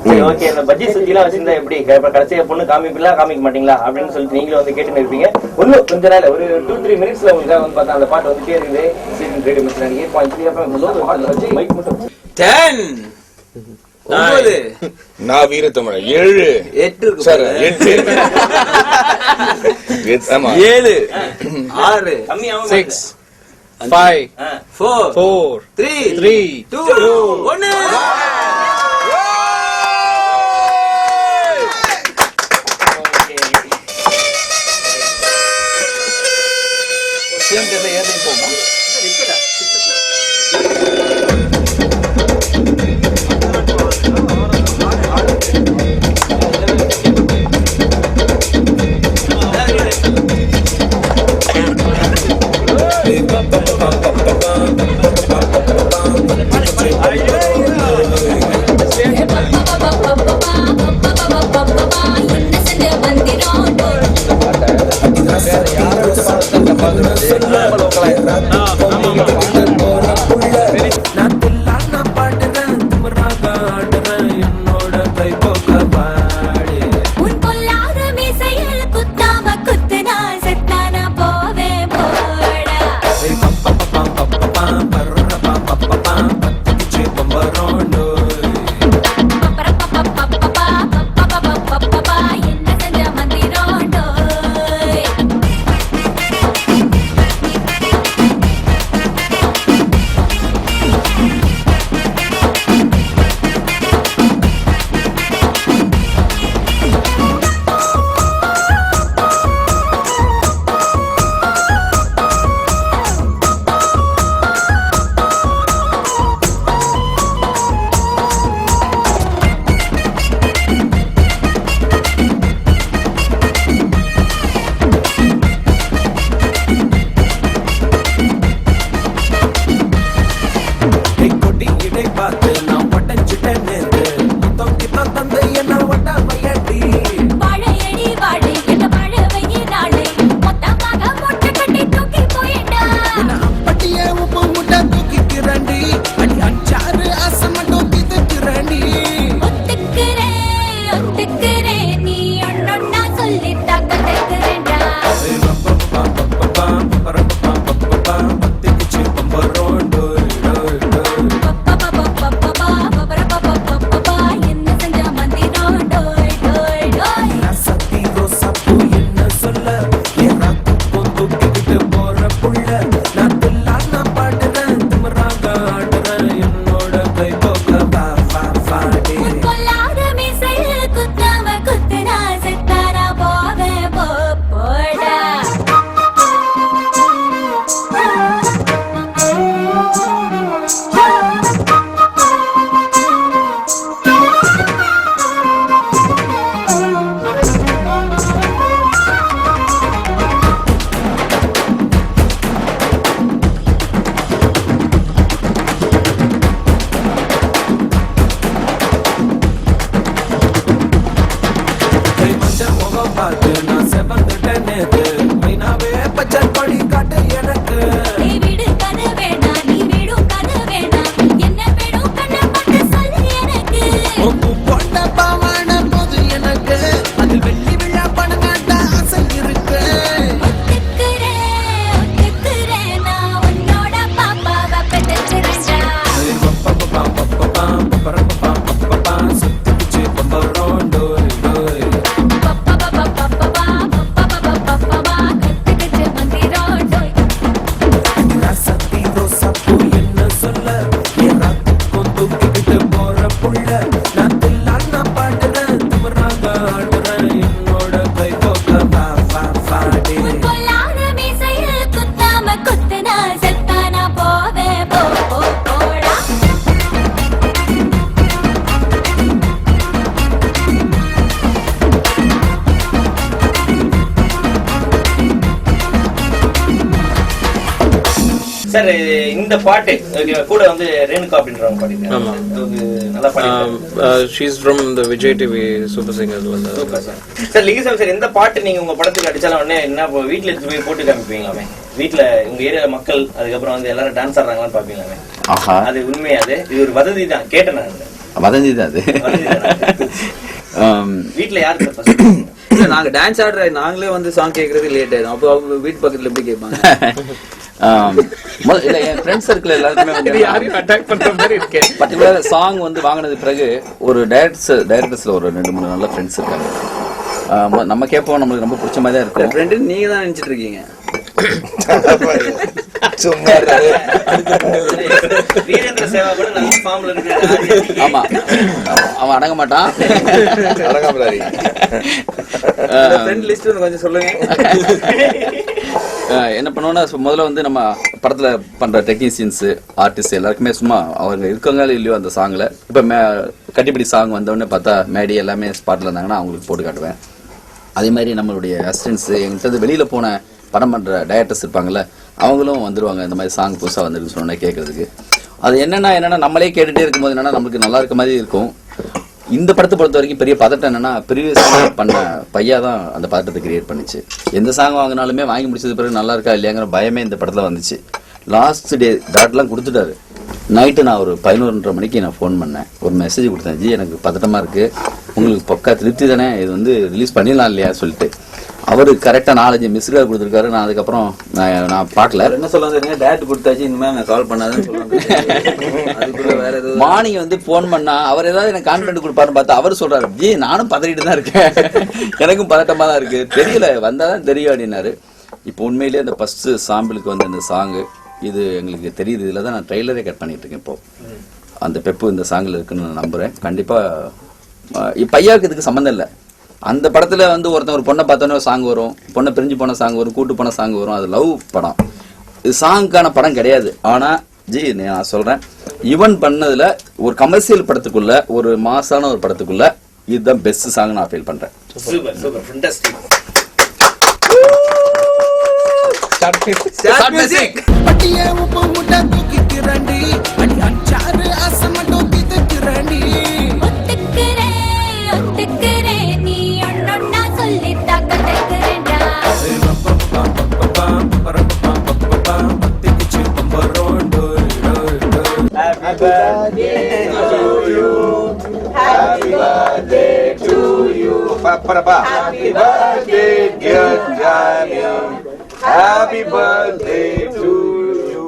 சரி ஓகே, இந்த பஜ்ஜி சுத்தி எல்லாம் வச்சிருந்தா எப்படி கடைசியா பொண்ணு காமிப்பீங்களா காமிக்க மாட்டீங்களா அப்படின்னு சொல்லிட்டு நீங்களும் வந்து கேட்டுன்னு இருப்பீங்க. இன்னும் கொஞ்ச நாள் ஒரு 2-3 மினிட்ஸ்ல உங்களுக்கு வந்து பார்த்தா அந்த பாட்டு வந்துட்டே இருக்குது. சீசன் 3 மினிட்ஸ் 8.3 அப்புறம் மைக் மட்டும் 10 9 நான் வீரத்தமிழ் 7 8 சார் 8 ஆமா 7 6 6 5 4 3 2 1 சார் இந்த பாட்டு கூட வந்து ரேணுகா அப்படின்றவங்க பாடிருக்காங்க. ஆமா. நல்லா பாடிருக்காங்க. she is from the Vijay TV Super Singers வந்து. Super sir. சார் லிகிசம் சார் எந்த பாட்டு நீங்க உங்க படத்துக்கு அடிச்சாலும் உடனே என்ன வீட்ல எடுத்து போய் போட்டு காமிப்பீங்களாமே? வீட்ல உங்க ஏரியா மக்கள் அதுக்கப்புறம் வந்து எல்லாரும் டான்ஸ் ஆடுறாங்களான்னு பாப்பீங்களாமே? அது உண்மையா? இது ஒரு வதந்தி தான் கேட்டேன் நான். வதந்தி தான் அது. வீட்டுல யாரு first? இல்ல நாங்க டான்ஸ் ஆடுற நாங்களே வந்து சாங் கேக்குறது லேட் ஆயிடும். அப்போ அவங்க வீட்டு பக்கத்துல எப்படி கேட்பாங்க? இல்ல என் ஃப்ரெண்ட்ஸ் சர்க்கிள் எல்லாருக்குமே வந்து யாரையும் அட்டாக் பண்ற மாதிரி இருக்கேன். பர்டிகுலர் சாங் வந்து வாங்கினது பிறகு ஒரு டைரக்டர்ஸ்ல ஒரு 2-3 நல்ல ஃப்ரெண்ட்ஸ் இருக்காங்க. நம்ம கேட்போம், நம்மளுக்கு ரொம்ப பிடிச்ச மாதிரி தான் இருக்கும். ஃப்ரெண்டு நீங்க தான் நினைச்சிட்டு இருக்கீங்க. சும்மா வீரேந்திர சேவா கூட நல்ல ஃபார்ம்ல இருக்கு. ஆமா, அவன் அடங்க மாட்டான். ஃப்ரெண்ட் லிஸ்ட் கொஞ்சம் சொல்லுங்க. என்ன பண்ணுவோம்னா முதல்ல வந்து நம்ம படத்துல பண்ற டெக்னீசியன்ஸ் ஆர்டிஸ்ட் எல்லாருக்குமே சும்மா அவங்க இருக்காங்களோ இல்லையோ அந்த சாங்ல இப்ப கட்டிப்பிடி சாங் வந்தோடனே பார்த்தா மேடி எல்லாமே ஸ்பாட்ல இருந்தாங்கன்னா அவங்களுக்கு போட்டு காட்டுவேன். அதே மாதிரி நம்மளுடைய அசிஸ்டன்ஸ் எங்கிட்ட வெளியில போன படம் பண்ற டைரக்டர்ஸ் இருப்பாங்கல்ல, அவங்களும் வந்துருவாங்க. இந்த மாதிரி சாங் புதுசா வந்துருக்கு சொன்னா கேட்கறதுக்கு. அது என்னன்னா நம்மளே கேட்டுட்டே இருக்கும்போது என்னன்னா நம்மளுக்கு நல்லா இருக்க மாதிரி இருக்கும். இந்த படத்தை பொறுத்த வரைக்கும் பெரிய பதட்டம் என்னன்னா ப்ரீவியஸ் பண்ண பையா தான் அந்த பதட்டத்தை கிரியேட் பண்ணிச்சு. எந்த சாங் வாங்கினாலுமே வாங்கி முடிச்சது பிறகு நல்லா இருக்கா இல்லையாங்கிற பயமே இந்த படத்துல வந்துச்சு. லாஸ்ட் டே டாட்லாம் கொடுத்துட்டாரு. நைட்டு நான் ஒரு 11:30 மணிக்கு நான் ஃபோன் பண்ணேன், ஒரு மெசேஜ் கொடுத்தேன். ஜி எனக்கு பதட்டமா இருக்கு, உங்களுக்கு பக்கா திருப்தி தானே, இது வந்து ரிலீஸ் பண்ணிடலாம் இல்லையா சொல்லிட்டு. அவரு கரெக்டா 4-5 மிஸ்கால் கொடுத்துருக்காரு. நான் அதுக்கப்புறம் நான் பார்க்கல. என்ன சொல்லுவாங்க, டேட் கொடுத்தாச்சு இனிமே கால் பண்ணாதுன்னு சொல்லுவாங்க. அதுக்குள்ள வேற ஏதாவது மார்னிங் வந்து போன் பண்ணா அவர் ஏதாவது எனக்கு கான்ஃபிடன்ட் கொடுப்பாருன்னு பார்த்தா அவர் சொல்றாரு, ஜி நானும் பதறிட்டு தான் இருக்கேன், எனக்கும் பதட்டமா தான் இருக்கு, தெரியல வந்தாதான் தெரியும் அப்படின்னாரு. இப்போ உண்மையிலேயே அந்த ஃபர்ஸ்ட் சாம்பிளுக்கு வந்து அந்த சாங்கு இது எங்களுக்கு தெரியுது. இதுல தான் நான் ட்ரெய்லரே கட் பண்ணிட்டு இருக்கேன். இப்போ அந்த பெப்பு இந்த சாங்கில் இருக்குன்னு நான் நம்புறேன். கண்டிப்பா பையாவுக்கு இதுக்கு சம்மந்தம் இல்லை. அந்த படத்துல வந்து ஒருத்தன் ஒரு பொண்ணை பார்த்தோன்னே ஒரு சாங் வரும், பொண்ணை பிரிஞ்சு போன சாங் வரும், கூட்டு போன சாங் வரும். அது லவ் படம், இது சாங்கான படம் கிடையாது. ஆனா ஜி நான் சொல்றேன், இவன் பண்ணதுல ஒரு கமர்ஷியல் படத்துக்குள்ள ஒரு மாசான ஒரு படத்துக்குள்ள இதுதான் பெஸ்ட் சாங் நான் ஃபீல் பண்றேன். Super super fantastic. Start music. பட்டியே உப்பு முட்டை தூக்கிட்டு ரண்டி அடி அச்சாரு அசமட்டோ கிதுக்கு ரண்டி ஒத்துக்கிறே நீ ஒன்னொன்னா சொல்லி தக்கறேன்டா. Happy birthday to you. Happy birthday to you. Happy birthday dear Daniel. Happy birthday to you.